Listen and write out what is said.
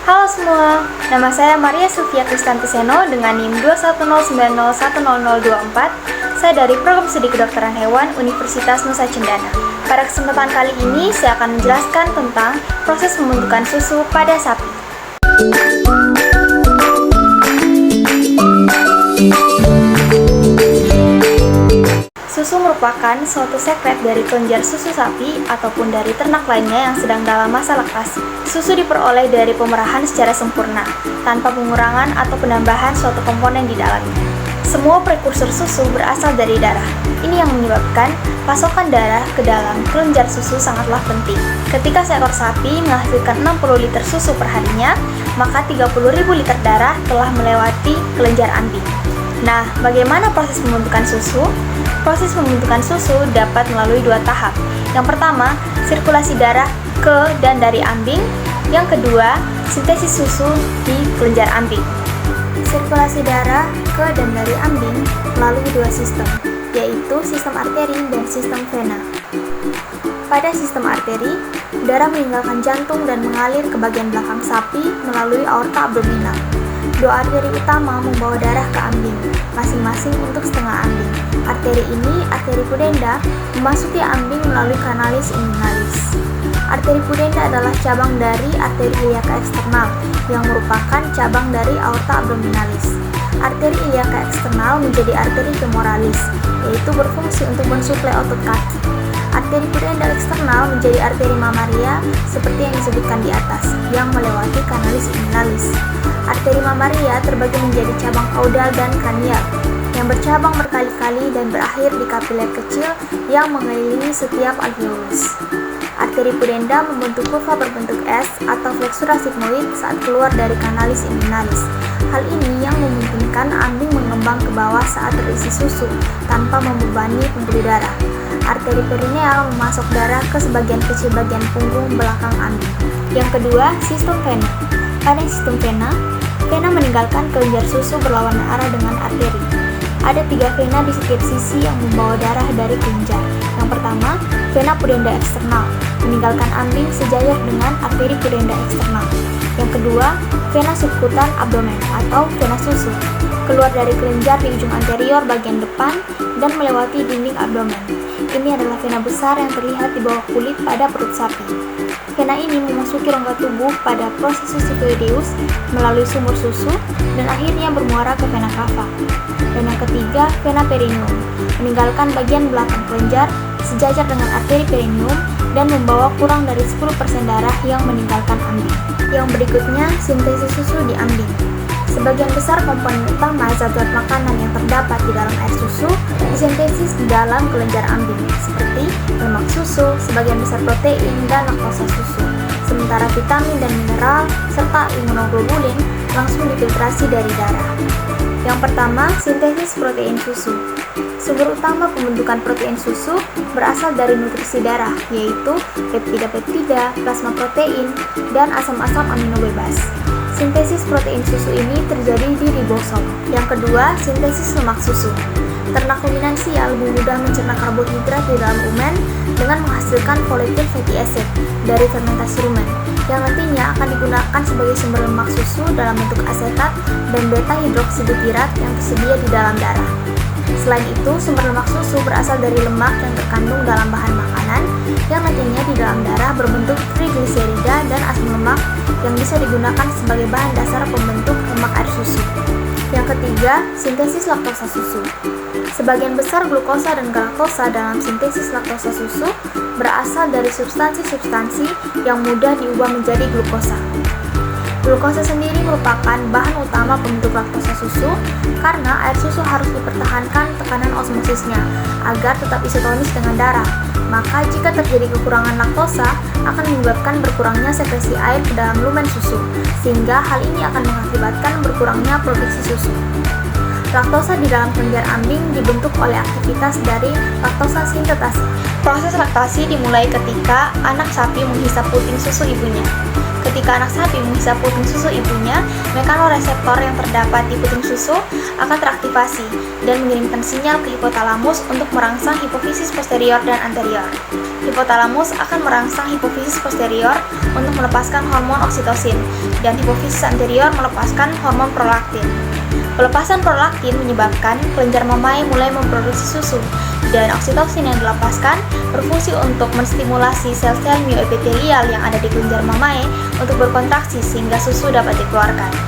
Halo semua, nama saya Maria Sylvia Kristanti Seno dengan NIM 210901024. Saya dari Program Studi Kedokteran Hewan Universitas Nusa Cendana. Pada kesempatan kali ini, saya akan menjelaskan tentang proses pembentukan susu pada sapi. Susu merupakan suatu sekret dari kelenjar susu sapi ataupun dari ternak lainnya yang sedang dalam masa laktasi. Susu diperoleh dari pemerahan secara sempurna, tanpa pengurangan atau penambahan suatu komponen di dalamnya. Semua prekursor susu berasal dari darah. Ini yang menyebabkan pasokan darah ke dalam kelenjar susu sangatlah penting. Ketika seekor sapi menghasilkan 60 liter susu per harinya, maka 30.000 liter darah telah melewati kelenjar ambing. Nah, bagaimana proses pembentukan susu? Proses pembentukan susu dapat melalui dua tahap. Yang pertama, sirkulasi darah ke dan dari ambing. Yang kedua, sintesis susu di kelenjar ambing. Sirkulasi darah ke dan dari ambing melalui dua sistem, yaitu sistem arteri dan sistem vena. Pada sistem arteri, darah meninggalkan jantung dan mengalir ke bagian belakang sapi melalui aorta abdominal. Dua arteri utama membawa darah ke ambing, masing-masing untuk setengah ambing. Arteri ini, arteri pudenda, memasuki ambing melalui kanalis inguinalis. Arteri pudenda adalah cabang dari arteri iliaka eksternal, yang merupakan cabang dari aorta abdominalis. Arteri iliaka eksternal menjadi arteri femoralis, yaitu berfungsi untuk mensuplai otot kaki. Arteri pudenda eksternal menjadi arteri mamaria, seperti yang disebutkan di atas, yang melewati kanalis inguinalis. Arteri mamaria terbagi menjadi cabang kaudal dan kranial, yang bercabang berkali-kali dan berakhir di kapiler kecil yang mengelilingi setiap alveolus. Arteri pudenda membentuk kurva berbentuk S atau flexura sigmoid saat keluar dari kanalis inguinalis. Hal ini yang memungkinkan ambing mengembang ke bawah saat terisi susu tanpa membebani pembuluh darah. Arteri perineal memasok darah ke sebagian kecil bagian punggung belakang ambing. Yang kedua, sistem vena. Pada sistem vena meninggalkan kelenjar susu berlawanan arah dengan arteri. Ada 3 vena di setiap sisi yang membawa darah dari kelenjar. Yang pertama, vena pudenda eksternal, meninggalkan ambing sejajar dengan arteri pudenda eksternal. Yang kedua, vena subkutan abdomen atau vena susu, keluar dari kelenjar di ujung anterior bagian depan dan melewati dinding abdomen. Ini adalah vena besar yang terlihat di bawah kulit pada perut sapi. Vena ini memasuki rongga tubuh pada proses siphioideus melalui sumur susu dan akhirnya bermuara ke vena cava. Dan yang ketiga, vena perineum, meninggalkan bagian belakang kelenjar sejajar dengan arteri perineum dan membawa kurang dari 10% darah yang meninggalkan ambing. Yang berikutnya, sintesis susu di ambing. Sebagian besar komponen utama zat-zat makanan yang terdapat di dalam air susu disintesis di dalam kelenjar ambing, seperti lemak susu, sebagian besar protein, dan laktosa susu. Sementara vitamin dan mineral, serta imunoglobulin langsung difiltrasi dari darah. Yang pertama, sintesis protein susu. Sumber utama pembentukan protein susu berasal dari nutrisi darah, yaitu peptida-peptida, plasma protein, dan asam-asam amino bebas. Sintesis protein susu ini terjadi di ribosom. Yang kedua, sintesis lemak susu. Ternak ruminansia lebih mudah mencerna karbohidrat di dalam rumen dengan menghasilkan volatile fatty acid dari fermentasi rumen, yang nantinya akan digunakan sebagai sumber lemak susu dalam bentuk asetat dan beta hidroksibutirat yang tersedia di dalam darah. Selain itu, sumber lemak susu berasal dari lemak yang terkandung dalam bahan makanan yang nantinya di dalam darah berbentuk trigliserida dan asam lemak yang bisa digunakan sebagai bahan dasar pembentuk lemak air susu. Yang ketiga, sintesis laktosa susu. Sebagian besar glukosa dan galaktosa dalam sintesis laktosa susu berasal dari substansi-substansi yang mudah diubah menjadi glukosa. Glukosa sendiri merupakan bahan utama pembentuk laktosa susu karena air susu harus dipertahankan tekanan osmosisnya agar tetap isotonis dengan darah. Maka jika terjadi kekurangan laktosa akan menyebabkan berkurangnya sekresi air ke dalam lumen susu, sehingga hal ini akan mengakibatkan berkurangnya produksi susu. Laktosa di dalam kelenjar ambing dibentuk oleh aktivitas dari laktosa sintetase. Proses laktasi dimulai ketika anak sapi menghisap puting susu ibunya. Ketika anak sapi menghisap puting susu ibunya, mekanoreseptor yang terdapat di puting susu akan teraktivasi dan mengirimkan sinyal ke hipotalamus untuk merangsang hipofisis posterior dan anterior. Hipotalamus akan merangsang hipofisis posterior untuk melepaskan hormon oksitosin, dan hipofisis anterior melepaskan hormon prolaktin. Pelepasan prolaktin menyebabkan kelenjar mamae mulai memproduksi susu, dan oksitosin yang dilepaskan berfungsi untuk menstimulasi sel-sel mioepitelial yang ada di kelenjar mamae untuk berkontraksi sehingga susu dapat dikeluarkan.